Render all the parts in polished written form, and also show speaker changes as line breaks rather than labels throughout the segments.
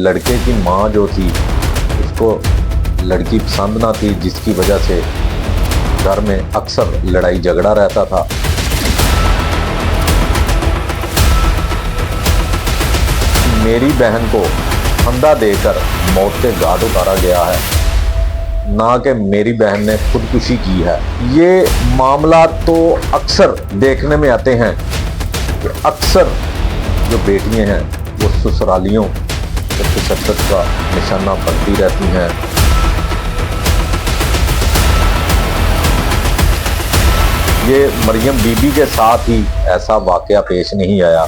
लड़के की माँ जो थी उसको लड़की पसंद ना थी, जिसकी वजह से घर में अक्सर लड़ाई झगड़ा रहता था। मेरी बहन को फंदा देकर मौत के घाट उतारा गया है, ना कि मेरी बहन ने खुदकुशी की है। ये मामला तो अक्सर देखने में आते हैं कि अक्सर जो बेटियां हैं वो ससुरालियों के तशद्दुद का निशाना बनती रहती हैं। ये मरियम बीबी के साथ ही ऐसा वाकया पेश नहीं आया।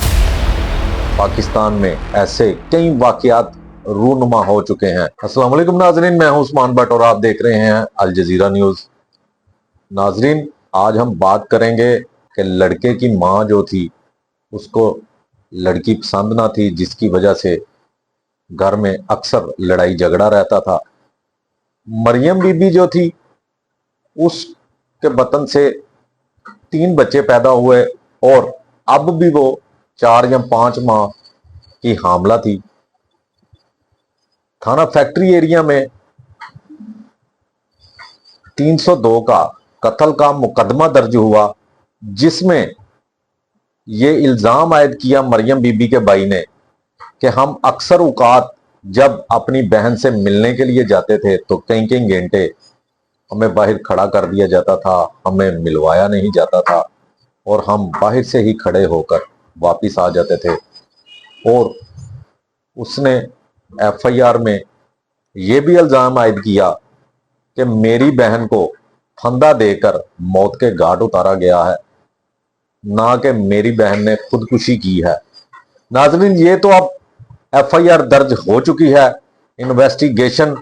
पाकिस्तान में ऐसे कई वाकयात रूनुमा हो चुके हैं। अस्सलाम वालेकुम नाजरीन, मैं हूं उस्मान भट्ट और आप देख रहे हैं अल जजीरा न्यूज। नाजरीन, आज हम बात करेंगे कि लड़के की माँ जो थी उसको लड़की पसंद ना थी, जिसकी वजह से घर में अक्सर लड़ाई झगड़ा रहता था। मरियम बीबी जो थी उसके बतन से 3 बच्चे पैदा हुए और अब भी वो 4 या 5 माह की हामला थी। थाना फैक्ट्री एरिया में 302 का कत्ल का मुकदमा दर्ज हुआ, जिसमें ये इल्जाम आयद किया मरियम बीबी के भाई ने कि हम अक्सर औकात जब अपनी बहन से मिलने के लिए जाते थे तो कई कई घंटे हमें बाहर खड़ा कर दिया जाता था, हमें मिलवाया नहीं जाता था और हम बाहर से ही खड़े होकर वापस आ जाते थे। और उसने एफआईआर में यह भी इल्जाम आयद किया कि मेरी बहन को फंदा देकर मौत के घाट उतारा गया है, ना कि मेरी बहन ने खुदकुशी की है। नाज़रीन, ये तो अब एफआईआर दर्ज हो चुकी है। इन्वेस्टिगेशन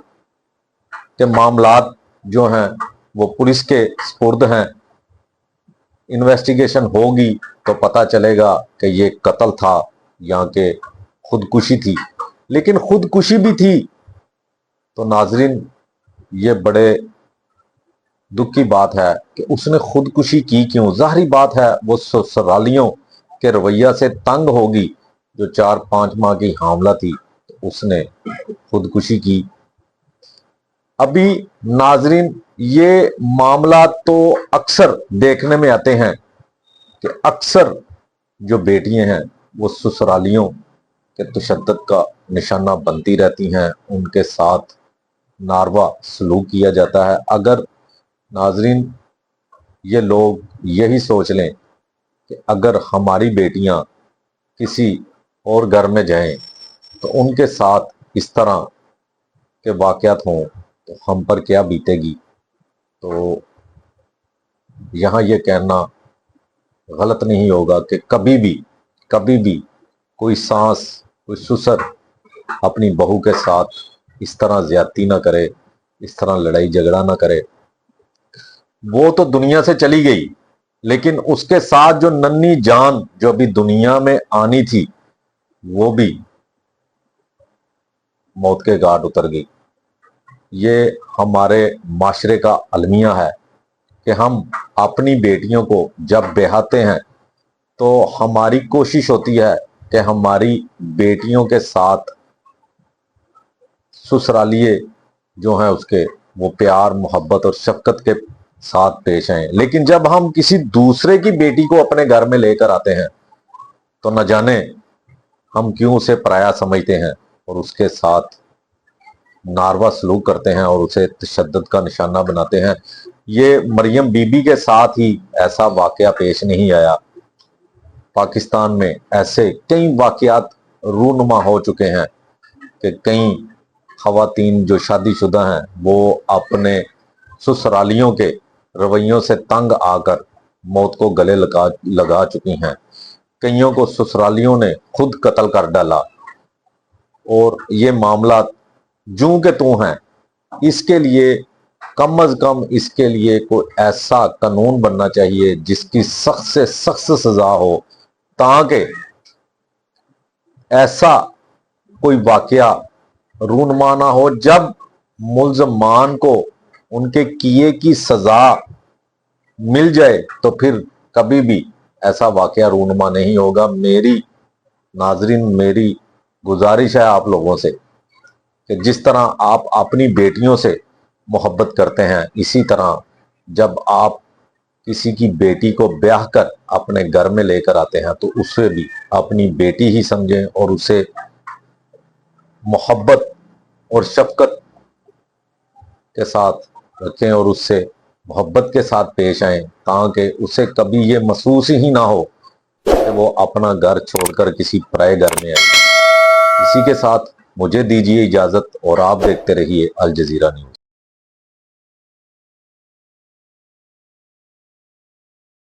के मामलात जो हैं वो पुलिस के सुपुर्द हैं। इन्वेस्टिगेशन होगी तो पता चलेगा कि ये कत्ल था या कि खुदकुशी थी। लेकिन खुदकुशी भी थी तो नाजरीन ये बड़े दुख की बात है कि उसने खुदकुशी की क्यों। जाहिर बात है वो ससुरालियों के रवैया से तंग होगी। जो 4-5 माह की हामला थी तो उसने खुदकुशी की। अभी नाजरीन ये मामला तो अक्सर देखने में आते हैं कि अक्सर जो बेटियां हैं वो ससुरालियों के तशद्दुद का निशाना बनती रहती हैं, उनके साथ नारवा सलूक किया जाता है। अगर नाजरीन ये लोग यही सोच लें कि अगर हमारी बेटियां किसी और घर में जाएं तो उनके साथ इस तरह के वाकयात हों तो हम पर क्या बीतेगी, तो यहाँ ये कहना गलत नहीं होगा कि कभी भी कोई सास, कोई ससुर अपनी बहू के साथ इस तरह ज्यादती ना करे, इस तरह लड़ाई झगड़ा ना करे। वो तो दुनिया से चली गई, लेकिन उसके साथ जो नन्ही जान जो अभी दुनिया में आनी थी वो भी मौत के घाट उतर गई। ये हमारे माशरे का अलमिया है कि हम अपनी बेटियों को जब ब्याहते हैं तो हमारी कोशिश होती है कि हमारी बेटियों के साथ ससुरालिए जो हैं उसके वो प्यार, मोहब्बत और शफकत के साथ पेश आए। लेकिन जब हम किसी दूसरे की बेटी को अपने घर में लेकर आते हैं तो न जाने हम क्यों उसे पराया समझते हैं और उसके साथ नारवा सलूक करते हैं और उसे तशद्दुद का निशाना बनाते हैं। ये मरियम बीबी के साथ ही ऐसा वाकया पेश नहीं आया। पाकिस्तान में ऐसे कई वाकयात रूनुमा हो चुके हैं कि कई खवातीन जो शादीशुदा हैं वो अपने ससुरालियों के रवैयों से तंग आकर मौत को गले लगा चुकी हैं। कईयों को ससुरालियों ने खुद कत्ल कर डाला और ये मामला जूं के तू हैं। इसके लिए कम अज कम इसके लिए कोई ऐसा कानून बनना चाहिए जिसकी सख्त से सख्त सजा हो, ताकि ऐसा कोई वाकया रूनुमा ना हो। जब मुल्ज़मान को उनके किए की सजा मिल जाए तो फिर कभी भी ऐसा वाकया रूनुमा नहीं होगा। मेरी नाजरीन, मेरी गुजारिश है आप लोगों से کہ جس طرح آپ اپنی بیٹیوں سے محبت کرتے ہیں، اسی طرح جب آپ کسی کی بیٹی کو بیاہ کر اپنے گھر میں لے کر آتے ہیں تو اسے بھی اپنی بیٹی ہی سمجھیں اور اسے محبت اور شفقت کے ساتھ رکھیں اور اس سے محبت کے ساتھ پیش آئیں، تاکہ اسے کبھی یہ محسوس ہی نہ ہو کہ وہ اپنا گھر چھوڑ کر کسی پرائے گھر میں آئے۔ اسی کے ساتھ مجھے دیجیے اجازت اور آپ دیکھتے رہیے الجزیرہ نیوز۔